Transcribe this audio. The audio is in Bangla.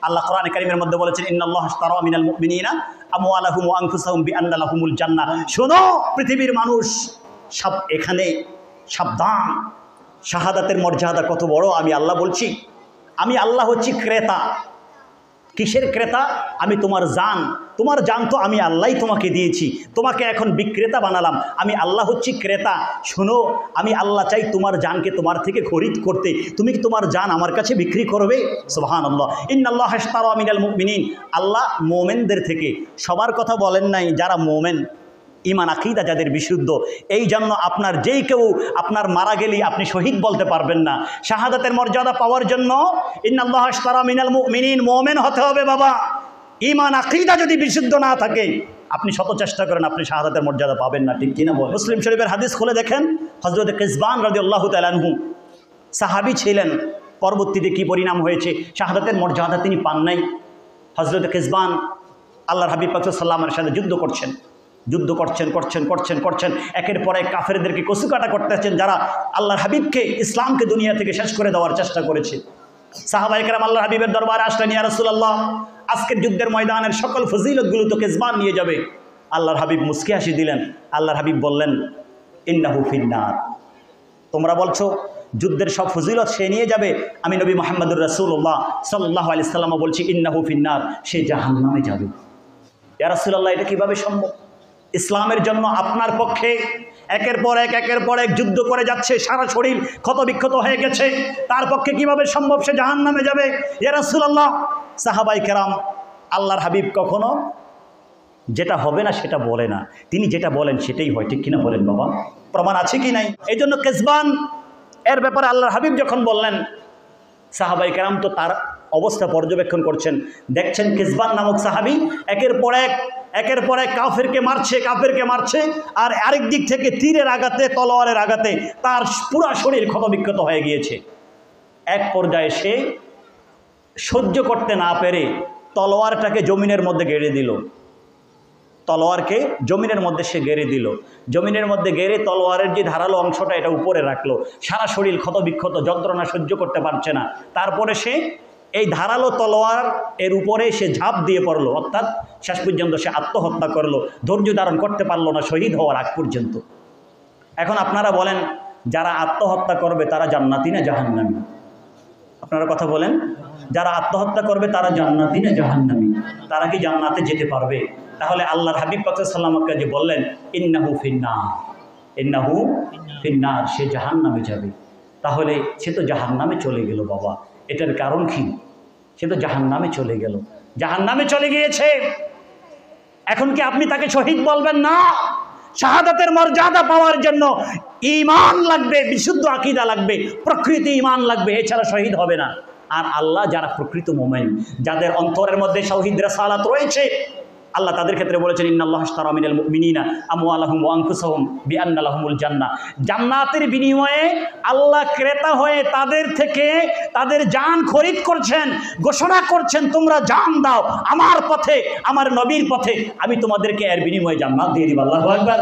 আল্লাহ কোরআনে কারীমের মধ্যে বলেছেন ইন্নাল্লাহা আশতারা মিনাল মুমিনিনা আমওয়ালাহুম ওয়া আনফুসাহুম বিআন্না লাহুমুল জান্নাহ। শোনো পৃথিবীর মানুষ, সব এখানে সাবধান, শাহাদাতের মর্যাদা কত বড় আমি আল্লাহ বলছি। আমি আল্লাহ হচ্ছি ক্রেতা। কিসের ক্রেতা? আমি তোমার জান তো আমি আল্লাহই তোমাকে দিয়েছি, তোমাকে এখন বিক্রেতা বানালাম। আমি আল্লাহ হচ্ছি ক্রেতা। শোনো, আমি আল্লাহ চাই তোমার জানকে তোমার থেকে খরিদ করতে। তুমি কি তোমার জান আমার কাছে বিক্রি করবে? সুবহানাল্লাহ। ইন্নাল্লাহা আশতারা মিনাল মুমিনিন, আল্লাহ মোমেনদের থেকে, সবার কথা বলেন নাই, যারা মোমেন, ইমান আকীদা যাদের বিশুদ্ধ। এই জন্য আপনার যেই কেউ আপনার মারা গেলেই আপনি শহীদ বলতে পারবেন না। শাহাদাতের মর্যাদা পাওয়ার জন্য ইন্নাল্লাহা আশতারা মিনাল মুমিনিন, মোমেন হতে হবে বাবা। ইমান আকীদা যদি বিশুদ্ধ না থাকে আপনি শত চেষ্টা করেন, আপনি শাহাদাতের মর্যাদা পাবেন না, ঠিক কিনা বল? মুসলিম শরীফের হাদিস খুলে দেখেন, হযরত কিসবান রাদিয়াল্লাহু তাআলা আনহু সাহাবী ছিলেন, পরবর্তীতে কি পরিণাম হয়েছে, শাহাদাতের মর্যাদা তিনি পান নাই। হযরত কিসবান আল্লাহর হাবিব পাক সাল্লাল্লাহু আলাইহি ওয়াসাল্লামের সাথে যুদ্ধ করছেন, একের পর এক কাফেরদেরকে কচুকাটা করতেছেন, যারা আল্লাহর হাবিবকে, ইসলামকে দুনিয়া থেকে শেষ করে দেওয়ার চেষ্টা করেছে। সাহাবায়ে কেরাম আল্লাহর হাবিবের দরবারে আসলেন, ইয়া রাসূলুল্লাহ, আজকের যুদ্ধের ময়দানের সকল ফজিলতগুলো তো কিসবান নিয়ে যাবে। আল্লাহর হাবিব মুস্কি হাসি দিলেন। আল্লাহর হাবিব বললেন, ইন্নাহু ফিন্নার। তোমরা বলছো যুদ্ধের সব ফজিলত সে নিয়ে যাবে, আমি নবী মুহাম্মদুর রাসূলুল্লাহ সাল্লাল্লাহু আলাইহি ওয়াসাল্লাম বলছি, ইন্নাহু ফিন্নার, সে জাহান্নামে যাবে। ইয়া রাসূলুল্লাহ, এটা কিভাবে সম্ভব? ইসলামের জন্য আপনার পক্ষে একের পর এক যুদ্ধ করে যাচ্ছে, সারা শরীর ক্ষতবিক্ষত হয়ে গেছে, তার পক্ষে কিভাবে সম্ভব সে জাহান্নামে যাবে? ইয়া রাসূলুল্লাহ, সাহাবায়ে কেরাম, আল্লাহর হাবিব কখনো যেটা হবে না সেটা বলে না, তিনি যেটা বলেন সেটাই হয়, ঠিক কিনা বলেন বাবা? প্রমাণ আছে কি নাই? এই জন্য কিসবান এর ব্যাপারে আল্লাহর হাবিব যখন বললেন, সাহাবায়ে কেরাম তো তার অবস্থা পর্যবেক্ষণ করছেন, দেখছেন কিসবান নামক সাহাবী একের পর এক কাফেরকে মারছে, আর আরেক দিক থেকে তীরের আঘাতে, তলোয়ারের আঘাতে তার পুরা শরীর ক্ষতবিক্ষত হয়ে গিয়েছে। এক পর্যায়ে সে সহ্য করতে না পেরে তলোয়ারটাকে জমিনের মধ্যে গেড়ে দিল। জমিনের মধ্যে গেড়ে তলোয়ারের যে ধারালো অংশটা এটা উপরে রাখলো, সারা শরীর ক্ষতবিক্ষত, যন্ত্রণা সহ্য করতে পারছে না। তারপরে সে এই ধারালো তলোয়ার এর উপরে সে ঝাঁপ দিয়ে পড়লো, অর্থাৎ শেষ পর্যন্ত সে আত্মহত্যা করলো, ধৈর্য ধারণ করতে পারলো না শহীদ হওয়ার আগ পর্যন্ত। এখন আপনারা বলেন, যারা আত্মহত্যা করবে তারা জান্নাতি না জাহান্নামী? আপনারা কথা বলেন, যারা আত্মহত্যা করবে তারা জান্নাতি না জাহান্নামী? তারা কি জান্নাতে যেতে পারবে? তাহলে আল্লাহর হাবিব পাক সাল্লাল্লাহু আলাইহি ওয়াসাল্লাম যে বললেন, ইন্নাহু ফিন্নার, সে জাহান্নামে যাবে, তাহলে সে তো জাহান্নামে চলে গেল বাবা। এটার কারণ কি? সে তো জাহান্নামে চলে গিয়েছে। এখন কি আপনি তাকে শহীদ বলবেন না? শাহাদাতের মর্যাদা পাওয়ার জন্য ঈমান লাগবে, বিশুদ্ধ আকীদা লাগবে, প্রকৃত ঈমান লাগবে, এছাড়া শহীদ হবে না। আর আল্লাহ যারা প্রকৃত মুমিন, যাদের অন্তরের মধ্যে তাওহীদ রিসালাত রয়েছে, আল্লাহ তাদের ক্ষেত্রে বলেছেন, ইন্নাল্লাহা আশতারা মিনাল মুমিনিনা আমওয়ালাহুম ওয়া আনফুসাহুম বিআন্না লাহুমুল জান্নাহ। জান্নাতের বিনিময়ে আল্লাহ ক্রেতা হয়ে তাদের থেকে তাদের জান খরিদ করছেন, ঘোষণা করছেন, তোমরা জান দাও আমার পথে, আমার নবীর পথে, আমি তোমাদেরকে এর বিনিময়ে জান্নাত দিয়ে দিব। আল্লাহু আকবার।